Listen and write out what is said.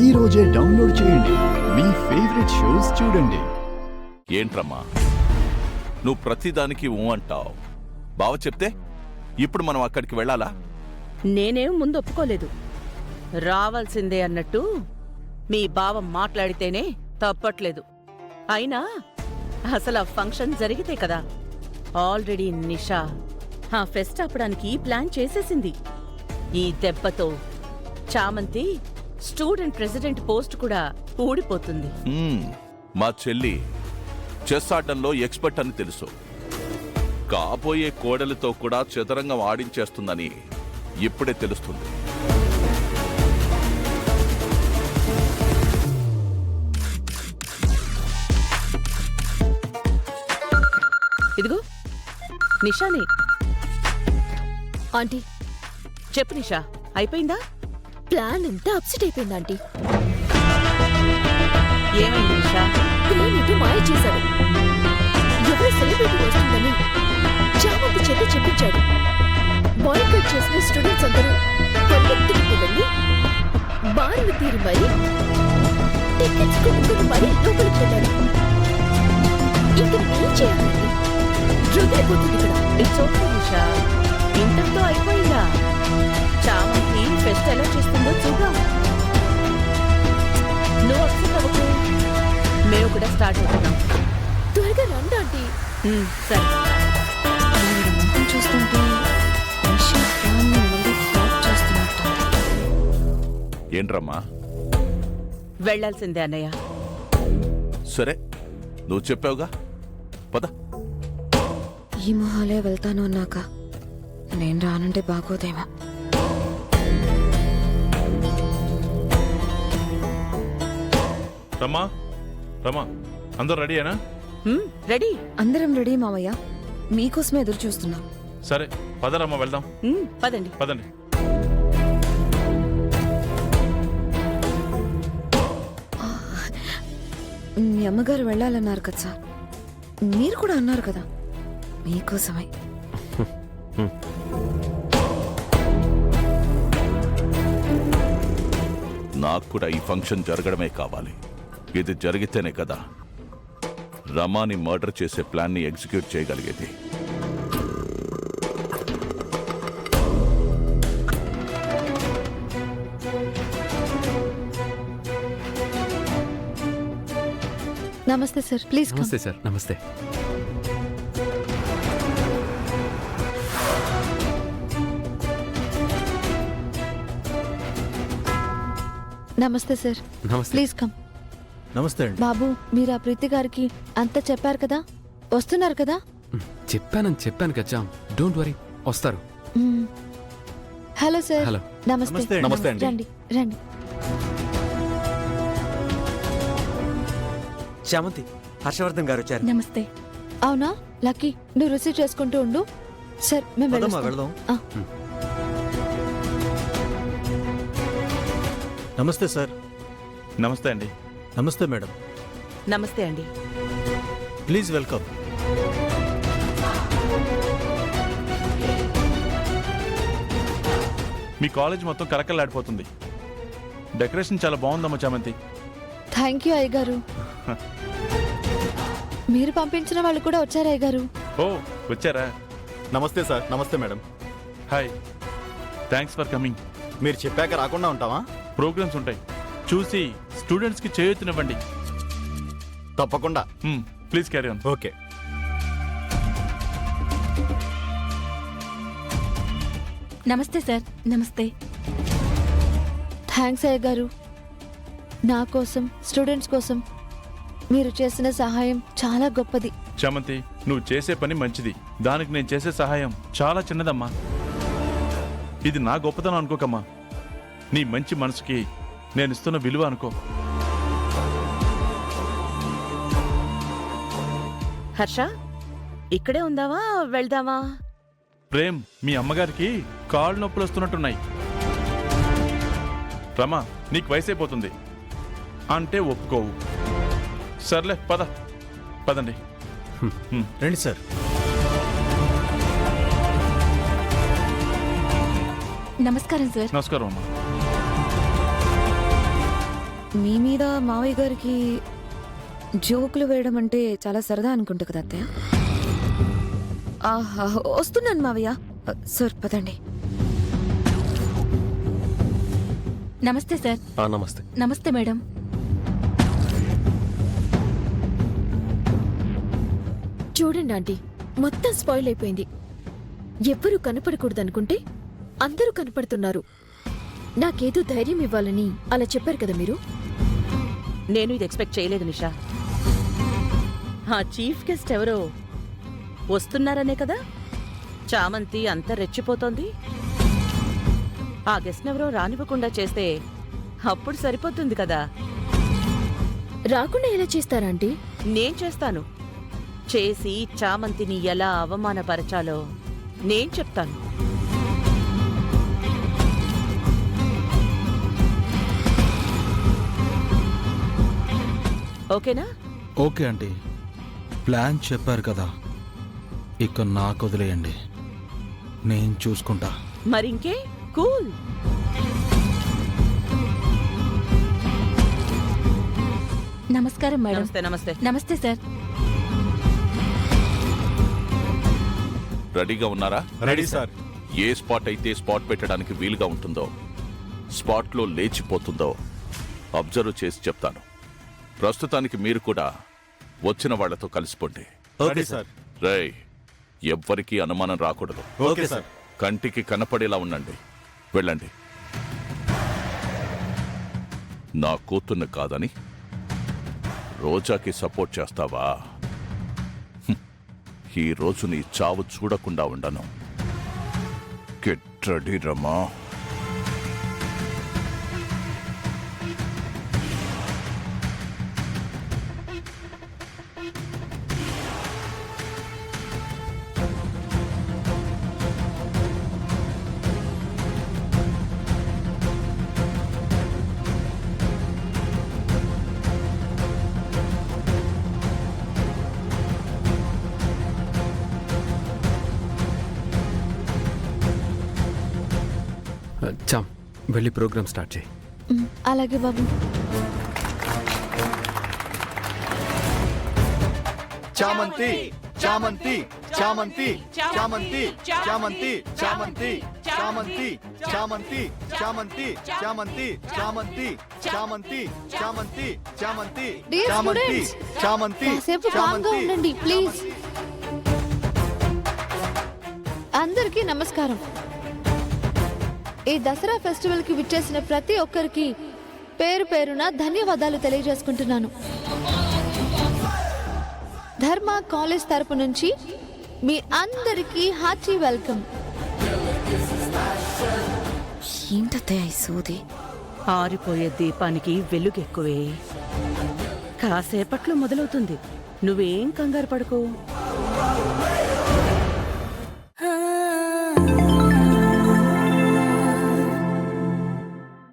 ఈ రోజే డౌన్లోడ్ చేయండి. మీ ఫేవరెట్ షోస్ చూడండి. ఏంట్రమ్మా నువ్వు ప్రతిదానికి అంటావు? బావ చెప్తే ఇప్పుడు మనం అక్కడికి వెళ్ళాలా? నేనేం ముందు ఒప్పుకోలేదు. రావాల్సిందే అన్నట్టు మీ బావ మాట్లాడితేనే తప్పట్లేదు. అయినా అసలు ఆ ఫంక్షన్ జరిగితే కదా. ఆల్రెడీ నిషా ఆ ఫెస్ట్ ఆపడానికి ప్లాన్ చేసేసింది. ఈ దెబ్బతో చామంతి స్టూడెంట్ ప్రెసిడెంట్ పోస్ట్ కూడా ఊడిపోతుంది. మా చెల్లి చెస్ ఆటంలో ఎక్స్పర్ట్ అని తెలుసు. కాబోయే కోడలితో కూడా చదరంగం ఆడించేస్తుందని ఇప్పుడే తెలుస్తుంది. ఇదిగో నిషాని. ఆంటీ చెప్పు నిషా, అయిపోయిందా? ప్లాన్ అంతా అప్సెట్ అయిపోయింది ఆంటీ. ఏమైంది నిషా? ప్రేమితో మాయ చేశాడు. ఎవరో సెలబ్రిటీ వస్తుందని చామంతి చేత చెప్పించాడు. బాయ్కట్ చేసిన స్టూడెంట్స్ అందరూ పరిగెత్తుకుంటూ వెళ్ళి బారులు తీరి మరీ టికెట్స్ కొనుక్కుని మరీ లోపలికి వెళ్ళారు. ఇక్కడ ఏం చేయాలండి? రుద్రిపోతుంది ఇక్కడ. ఇట్స్ ఓకే నిషా, ఇంతటితో అయిపోయిందా? చామంతి ఫెస్ట్ ఎలా చేస్తుందో చూద్దాం. నువ్వు అప్సెట్ అవ్వకు, మేము కూడా స్టార్ట్ అవుతున్నాం. త్వరగా రండి ఆంటీ. సరే. చూస్తుంటే ఏంట్రమ్మా? వెళ్లాల్సిందే అన్నయ్య. సరే నువ్వు చెప్పావుగా, పద. ఈ మొహాలే వెళ్తాను అన్నాక నేను రానంటే బాగోదేమో. రమ్మా రమ్మా, అందరూ రెడీయేనా? రెడీ. అందరం రెడీ మావయ్య, మీకోసమే ఎదురు చూస్తున్నాం. సరే పదరమ్మా వెళ్దాం. పదండి. పదండి. మీ అమ్మగారు వెళ్ళాలన్నారు కదా సార్, మీరు కూడా అన్నారు కదా, మీకోసమే. నాకు కూడా ఈ ఫంక్షన్ జరగడమే కావాలి. ఇది జరిగితేనే కదా రమాని మర్డర్ చేసే ప్లాన్ని ఎగ్జిక్యూట్ చేయగలిగేది. నమస్తే సార్, ప్లీజ్. నమస్తే సార్. నమస్తే. నమస్తే సార్, నమస్తే. Please come. నమస్తే అండి. బాబు, మీరు ఆ ప్రీతి గారికి అంతా చెప్పారు కదా, వస్తున్నారు కదా? చెప్పాను కదా. డోంట్ వరీ, వస్తారు. Hello sir. హలో. నమస్తే. నమస్తే అండి. రండి రండి. చామంతి, హర్షవర్ధన్ గారు వచ్చారు. నమస్తే. అవునా లక్కీ, నువ్వు రిసీవ్ చేసుకుంటూ ఉండు. సార్ మేము వెళ్దాం. నమస్తే సార్. నమస్తే అండి. నమస్తే మేడం. నమస్తే అండి. Please welcome. మీ కాలేజ్ మొత్తం కలకల్లాడిపోతుంది. డెకరేషన్ చాలా బాగుందమ్మా చామంతి. థ్యాంక్ యూ అయ్యగారు. మీరు పంపించిన వాళ్ళు కూడా వచ్చారు అయ్యగారు. ఓ వచ్చారా? నమస్తే సార్. నమస్తే madam. Hi, thanks for coming. మీరు చెప్పాక రాకుండా ఉంటావా? ప్రోగ్రామ్స్ ఉంటాయి, చూసి స్టూడెంట్స్కి చేయూతనివ్వండి. తప్పకుండా. Please carry on. ఓకే. నమస్తే సార్. నమస్తే. థ్యాంక్స్ అయ్యగారు. నా కోసం, స్టూడెంట్స్ కోసం మీరు చేసిన సహాయం చాలా గొప్పది. చామంతి, నువ్వు చేసే పని మంచిది. దానికి నేను చేసే సహాయం చాలా చిన్నదమ్మా. ఇది నా గొప్పతనం అనుకోకమ్మా. నీ మంచి మనసుకి నేను ఇస్తున్న విలువ అనుకో. హర్ష, ఇక్కడే ఉందావా వెళ్దామా? ప్రేమ్, మీ అమ్మగారికి కాళ్ళు నొప్పులు వస్తున్నట్టున్నాయి. రమా, నీకు వయసైపోతుంది అంటే ఒప్పుకోవు. సర్లే పదండి. రండి సార్. నమస్కారం సార్. నమస్కారం అమ్మా. మావయ్య గారికి జోకులు వేయడం అంటే చాలా సరదా అనుకుంటా కదా అత్తయ్య. ఆహా, వస్తున్నాను మావయ్య. సార్ పదండి. నమస్తే సార్. నమస్తే. నమస్తే మేడం. చూడండి ఆంటీ, మొత్తం స్పాయిల్ అయిపోయింది. ఎవ్వరూ కనపడకూడదనుకుంటే అందరూ కనపడుతున్నారు. నాకేదో ధైర్యం ఇవ్వాలని అలా చెప్పారు కదా మీరు. నేను ఇది ఎక్స్పెక్ట్ చేయలేదు నిషా. ఆ చీఫ్ గెస్ట్ ఎవరో వస్తున్నారనే కదా చామంతి అంత రెచ్చిపోతోంది. ఆ గెస్ట్ ఎవరో రానివ్వకుండా చేస్తే అప్పుడు సరిపోతుంది కదా. రాకుండా ఎలా చేస్తారా ఆంటీ? నేను చేస్తాను. చేసి చామంతిని ఎలా అవమానపరచాలో నేను చెప్తాను. ఓకేనా? ఓకే ఆంటీ, ప్లాన్ చెప్పారు కదా, ఇక నాకు వదిలేయండి, నేను చూసుకుంటా. మరింకే కూల్. నమస్కారం మేడం. నమస్తే. నమస్తే. నమస్తే సార్. రెడీగా ఉన్నారా? Ready sir. ఏ స్పాట్ అయితే స్పాట్ పెట్టడానికి వీలుగా ఉంటుందో, స్పాట్లో లేచిపోతుందో అబ్జర్వ్ చేసి చెప్తాను. ప్రస్తుతానికి మీరు కూడా వచ్చిన వాళ్లతో కలిసిపోండి. Okay sir. రేయ్, ఎవ్వరికీ అనుమానం రాకూడదు. Okay sir. కంటికి కనపడేలా ఉండండి. వెళ్ళండి. నా కూతుర్ని కాదని రోజాకి సపోర్ట్ చేస్తావా? ఈ రోజు నీ చావు చూడకుండా ఉండను. గెట్ రెడీ రమా. చామ్, వెళ్ళి ప్రోగ్రామ్ స్టార్ట్ చేయి. అలాగే బాబు. చామంతి చామంతి చామంతి చామంతి చామంతి చామంతి చామంతి చామంతి చామంతి చామంతి చామంతి చామంతి చామంతి చామంతి Dear చామంతి students, చామంతి కాసేపు కామ్గా ఉండండి ప్లీజ్. అందరికీ నమస్కారం. ఈ దసరా ఫెస్టివల్ కి విచ్చేసిన ప్రతి ఒక్కరికి పేరు పేరున ధన్యవాదాలు తెలియజేసుకుంటున్నాను. ధర్మ కాలేజ్ తరపు నుంచి మీ అందరికీ హార్టీ వెల్కమ్. ఏంటత్తయ్య ఈ సోది? ఆరిపోయే దీపానికి వెలుగెక్కువే. కాసేపట్లో మొదలవుతుంది. నువ్వేం కంగారు పడుకో.